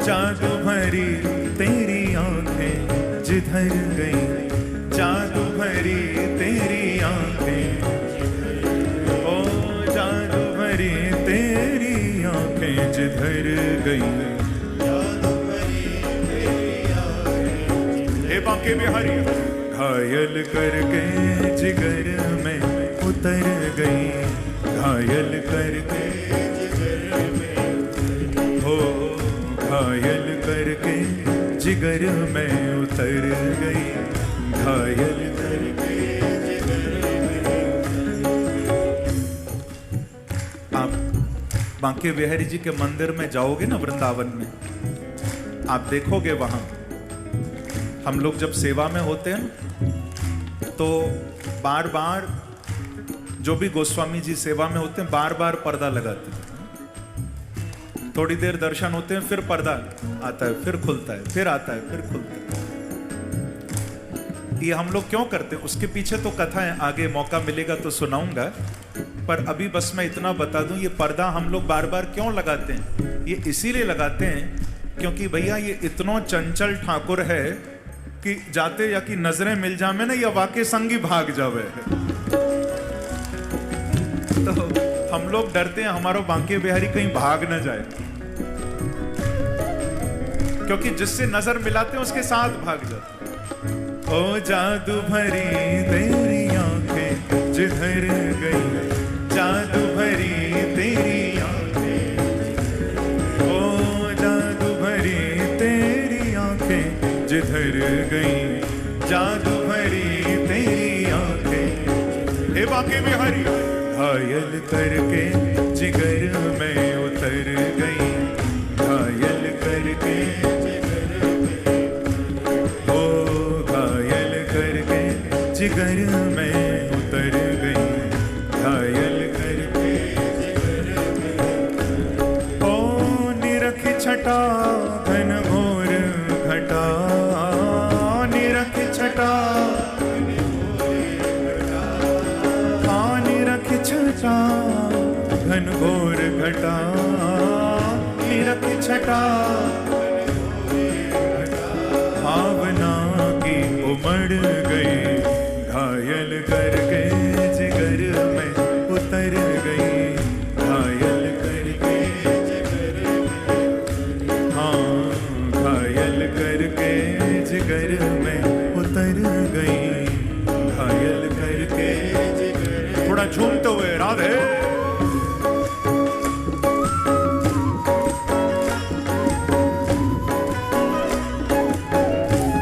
जादू भरी तेरी आंखें जिधर गई, जादू भरी तेरी आंखें, ओ जादू भरी तेरी आंखें जिधर गई, जादू भरी तेरी आंखें। हे बांके बिहारी, घायल करके जिगर में उतर गई, घायल करके जिगर में, हो घायल करके जिगर में उतर गई, घायल करके जिगर में। आप बांके बिहारी जी के मंदिर में जाओगे ना वृंदावन में, आप देखोगे वहां हम लोग जब सेवा में होते हैं तो बार बार जो भी गोस्वामी जी सेवा में होते हैं बार बार पर्दा लगाते हैं। थोड़ी देर दर्शन होते हैं, फिर पर्दा आता है, फिर खुलता है, फिर आता है, फिर खुलता है। ये हम लोग क्यों करते हैं, उसके पीछे तो कथा है, आगे मौका मिलेगा तो सुनाऊंगा, पर अभी बस मैं इतना बता दूं, ये पर्दा हम लोग बार बार क्यों लगाते हैं। ये इसीलिए लगाते हैं क्योंकि भैया ये इतना चंचल ठाकुर है कि जाते या कि नजरें मिल जावे ना, या वाके संगी भाग जावे। तो हम लोग डरते हैं हमारा बांके बिहारी कहीं भाग न जाए, क्योंकि जिससे नजर मिलाते हैं उसके साथ भाग जाते हैं। ओ जादू भरी तेरी आंखें जिधर गई, जादू भरी तेरी आंखें, ओ जादू भरी तेरी आंखें जिधर गई, जादू भरी तेरी आंखें। हे बांके बिहारी, घायल करके जिगर में उतर गई, घायल करके जिगर में, ओ घायल करके जिगर में उतर गई, घायल करके जिगर में। ओ निरख छटा घन घोर घटा, निरख छटा छटा घन घोर घटा, निरख छटा भावना की उमड़ गई, घायल करके जिगर में उतर गई, घायल करके जिगर में, हाँ घायल करके जिगर में उतर गई, घायल करके जिगर। थोड़ा झूमते हुए राधे।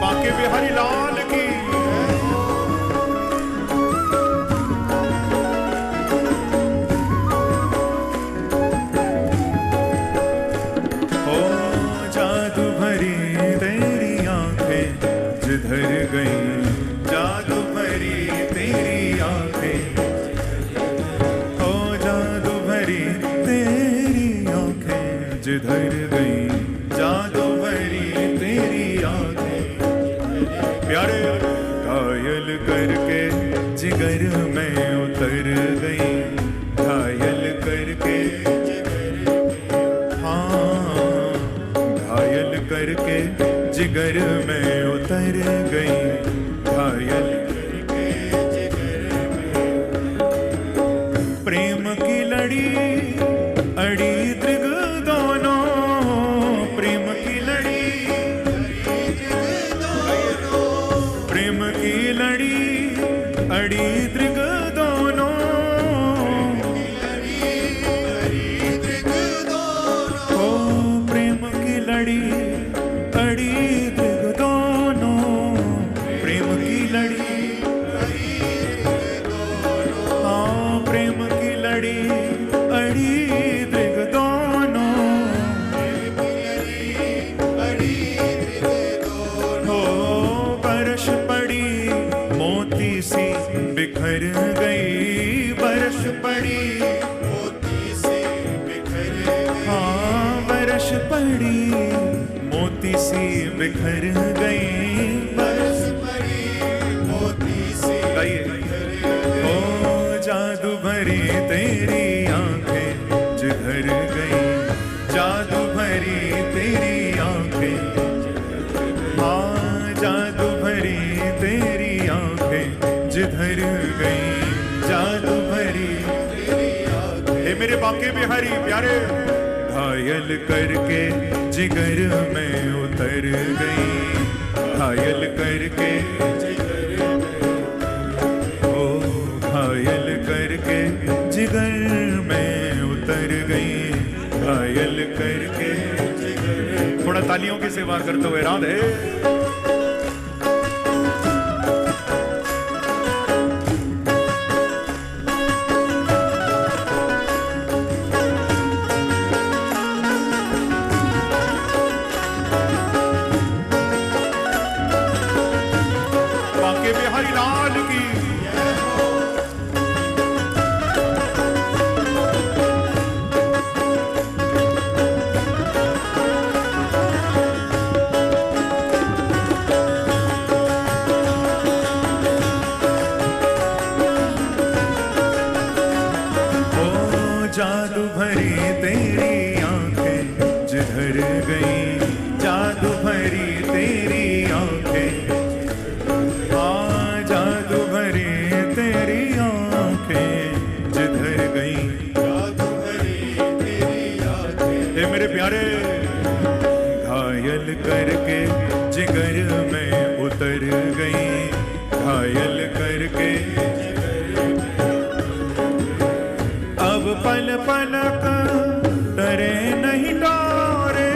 बांके बिहारी लाल की। ओ जादू भरी तेरी आंखें जिधर गई, जादू भरी तेरी आंखें, जिधर गई, जादू भरी तेरी आंखें। प्यारे घायल करके जिगर में उतर गई, घायल करके हाँ घायल करके जिगर में उतर गई, घायल करके जिगर में। प्रेम की लड़ी अड़ी दृग दोनों, प्रेम की लड़ी, प्रेम की लड़ी अड़ी दृग दोनों, ओ प्रेम की लड़ी अड़ी दृग दोनों, प्रेम की लड़ी, हाँ प्रेम की लड़ी अड़ी बिखर गई, बरस पड़ी मोती सी बिखर गई, हाँ बरस पड़ी मोती सी बिखर गई, बरस पड़ी मोती सी बिखर गई। ओ जादू भरी तेरी आंखें जिधर गई, जादू भरी तेरी आंखें, हाँ जादू भरी तेरी आंखें जिधर गई, जादू भरी तेरी आंखें। हे मेरे बांके बिहारी प्यारे, घायल करके जिगर में उतर गई, घायल करके जिगर में, ओ घायल करके जिगर में उतर गई, घायल करके जिगर। थोड़ा तालियों की सेवा करते हुए राधे। जादू भरी तेरी आंखें जिधर गई, जादू भरी तेरी आंखें, हाँ जादू भरी तेरी आंखें जिधर गई, जादू भरी तेरी आंखें। हे मेरे प्यारे, घायल करके जिगर में उतर गई, घायल करके पल पलक डरे नहीं डरे,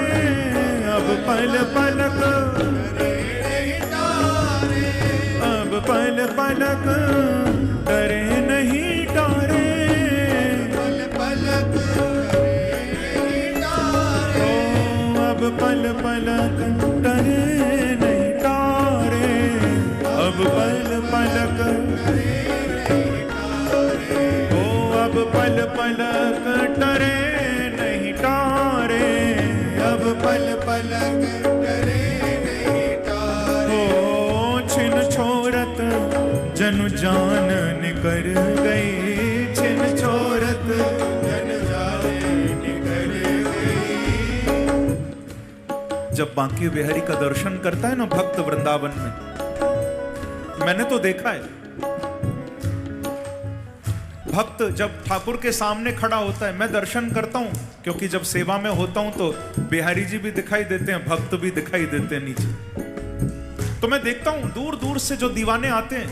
अब पल पलक डरे नहीं डरे, अब पल पलक डरे नहीं डरे, पल पलक डरे नहीं डरे, अब पल पलक डरे नहीं डरे, अब पल पलक अब पल पलक डरे नहीं डरे, अब पल पलक डरे नहीं डरे। ओ छिन छोरत जनु जान निकर गई, छिन छोरत जनु जान निकर गई। जब बांके बिहारी का दर्शन करता है ना भक्त वृंदावन में, मैंने तो देखा है भक्त जब ठाकुर के सामने खड़ा होता है, मैं दर्शन करता हूं क्योंकि जब सेवा में होता हूं तो बिहारी जी भी दिखाई देते हैं, भक्त भी दिखाई देते हैं नीचे। तो मैं देखता हूं दूर दूर से जो दीवाने आते हैं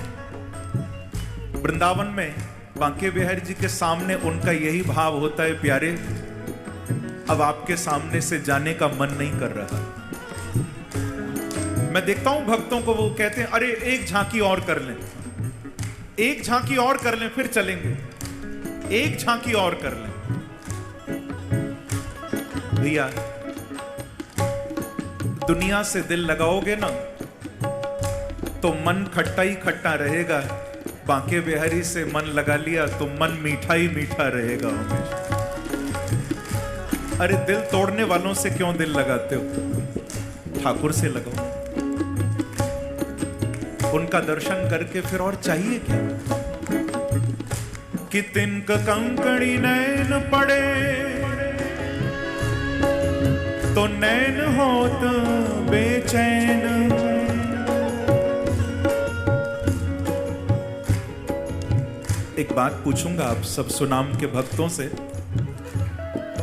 वृंदावन में बांके बिहारी जी के सामने, उनका यही भाव होता है, प्यारे अब आपके सामने से जाने का मन नहीं कर रहा। मैं देखता हूं भक्तों को, वो कहते हैं अरे एक झांकी और कर लें, एक झांकी और कर लें फिर चलेंगे, एक झांकी और कर लें। भैया दुनिया से दिल लगाओगे ना तो मन खट्टा ही खट्टा रहेगा, बांके बिहारी से मन लगा लिया तो मन मीठा ही मीठा रहेगा हमेशा। अरे दिल तोड़ने वालों से क्यों दिल लगाते हो, ठाकुर से लगाओ, उनका दर्शन करके फिर और चाहिए क्या। कि तिनक कंकड़ी नैन पड़े तो नैन होत बेचैन, एक बात पूछूंगा आप सब सुनाम के भक्तों से,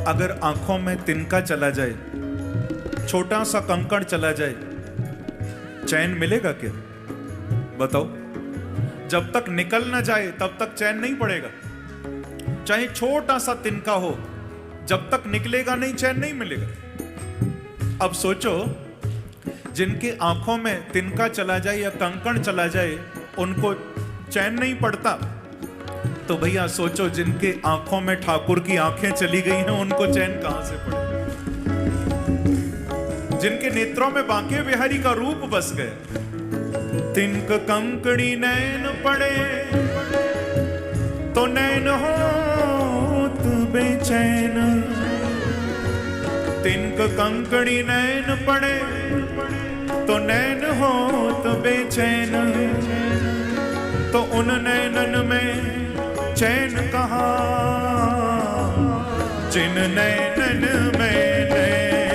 अगर आंखों में तिनका चला जाए, छोटा सा कंकड़ चला जाए, चैन मिलेगा क्या बताओ। जब तक निकल ना जाए तब तक चैन नहीं पड़ेगा, चाहे छोटा सा तिनका हो, जब तक निकलेगा नहीं चैन नहीं मिलेगा। अब सोचो जिनकी आंखों में तिनका चला जाए या कंकड़ चला जाए उनको चैन नहीं पड़ता, तो भैया सोचो जिनके आंखों में ठाकुर की आंखें चली गई हैं उनको चैन कहां से पड़े। जिनके नेत्रों में बांके बिहारी का रूप बस गया, तिनक कंकड़ी नैन पड़े तो नैन होत बेचैन, तिनक कंकड़ी नैन पड़े तो नैन होत बेचैन, तो उन नैनन में चैन कहाँ जिन नैनन में नैन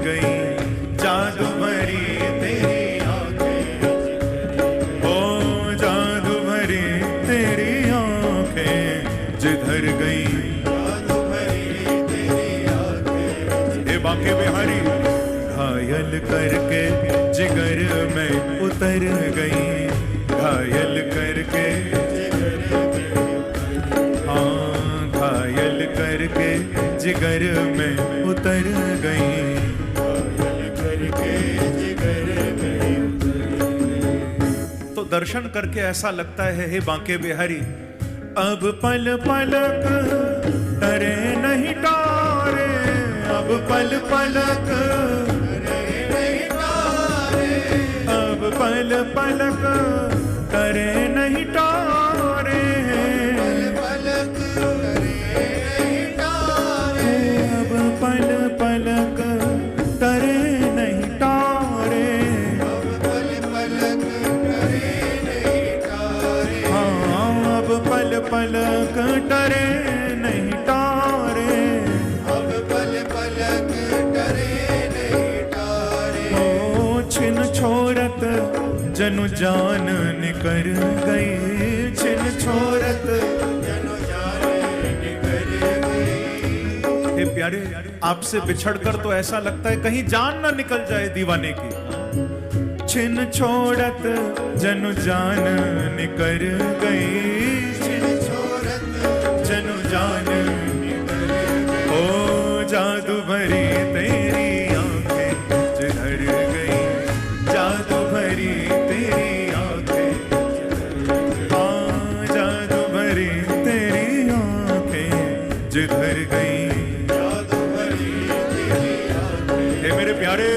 गई जादू भरी तेरी आंखें, ओ जादू भरी तेरी आंखें जिधर गई जादू भरी तेरी आंखें। हे बांके बिहारी घायल करके जिगर में उतर गई, घायल करके घायल करके जिगर में उतर गई, घायल करके जिगर में उतर। तो दर्शन करके ऐसा लगता है हे बांके बिहारी, अब पल पलक टरे नहीं तारे, अब पल पलक टरे नहीं तारे, अब पल पलक टरे नहीं तारे, पल पलक टरे नहीं तारे, अब पल पलक टरे नहीं तारे, हाँ अब पल पलक टरे नहीं तारे, अब पल पलक टरे नहीं तारे। ओ छिन छोरत जनु जान निकर गई, छिन छोरत जनु जान निकर गई। हे प्यारे आपसे बिछड़कर तो ऐसा लगता है कहीं जान ना निकल जाए दीवाने की। छिन छोड़त जनु जान निकर गई, छिन छोड़त जनु जान निकर गई। ओ जादू भरी तेरी आंखें जिधर गई, जादू भरी तेरी आंखें, हाँ जादू भरी तेरी आंखें जिधर गई। प्यारे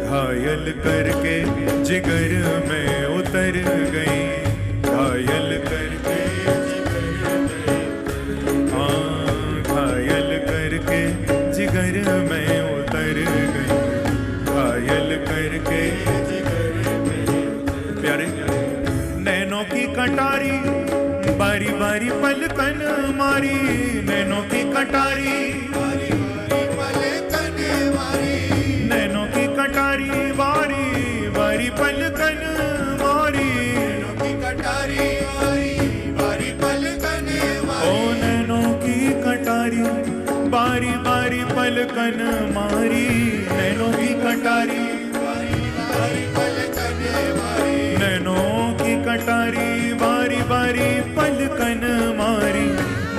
घायल करके जिगर में उतर गई, घायल करके हाँ घायल करके जिगर में उतर गई, घायल करके प्यारे नैनों की कटारी बारी बारी पलकन मारी, नैनों की कटारी नैनों की कटारी बारी बारी पलकन मारी, नैनों की कटारी बारी बारी पलकन मारी, ओ नैनों की कटारी बारी बारी पलकन मारी, नैनों की कटारी बारी बारी पलकन मारी, नैनों की कटारी बारी बारी पलकन मारी,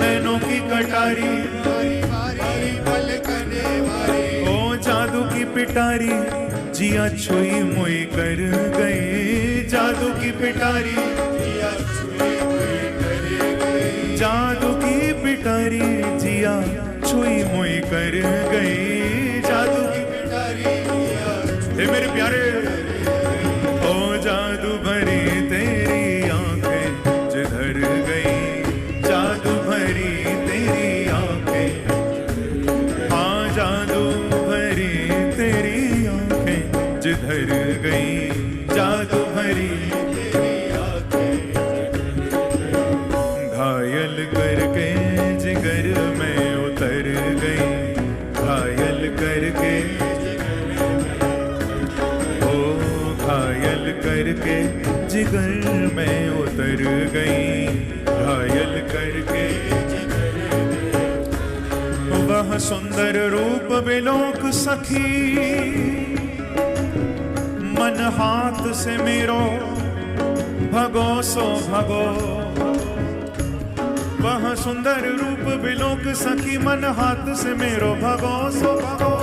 नैनों की कटारी बारी बारी पलकन मारी। ओ जादू की पिटारी जिया छुई मुई कर गई, जादू की पिटारी जिया छुई मुई कर गई, जादू की पिटारी जिया छुई मुई कर गई, जादू की पिटारी जिया हे मेरे प्यारे ओ जादू भरी तेरी आंखें जिधर गई, जादू भरी तेरी आंखें, हाँ जादू भरी तेरी आंखें जिधर गई, जादू भरी तेरी आंखें, घायल करके जिगर में उतर गई, घायल करके ओ घायल करके जिगर में उतर गई, घायल करके वह सुंदर रूप बिलोक सखी, मन हाथ से मेरो भगो सो भगो, वह सुंदर रूप बिलोक सखी, मन हाथ से मेरो भगो सो भगो।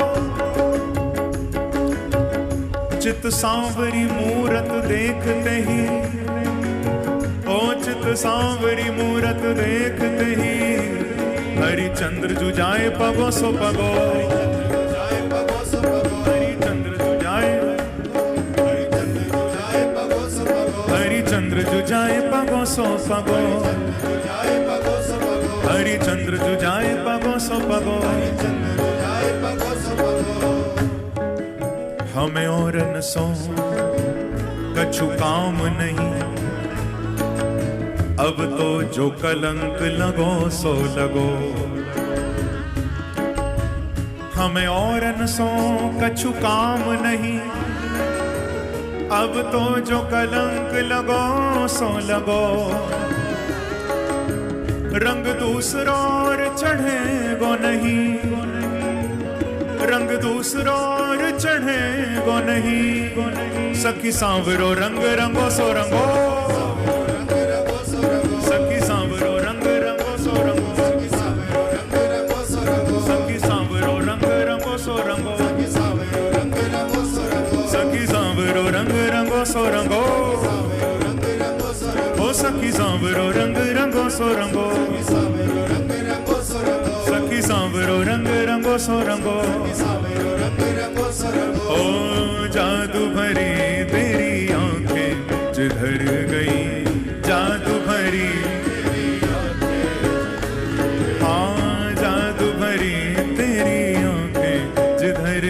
चित सांवरी मूरत देखते ही, ओ चित सांवरी मूरत देखते ही, हरिचंद्र जुजाए पगो सो पगो, हरिचंद्र जुजाए हरिचंद्र जुजाए पगो सो पगो, हरिचंद्र जुजाए पगो सो पगो। हमें और न सो कछु काम नहीं, अब तो जो कलंक लगो सो लगो, हमें औरन सो कछु काम नहीं, अब तो जो कलंक लगो सो लगो। रंग दूसरा और चढ़े गो नहीं, रंग दूसरा और चढ़े गो नहीं। सखी सांवरो रंग रंगो सो रंगो, सखी सांवरो रंग रंगो सो रंगो, सखी सांवरो रंग रंगो सो रंगो, सखी सांवरो रंग रंगो सो रंगो, ओ सखी सांवरो रंग रंगो सो रंगो, सखी सांवरो रंग रंगो सो रंगो। ओ जादू भरी तेरी आंखें जिधर गई, जादू भरी, हाँ जादू भरी तेरी आंखें जिधर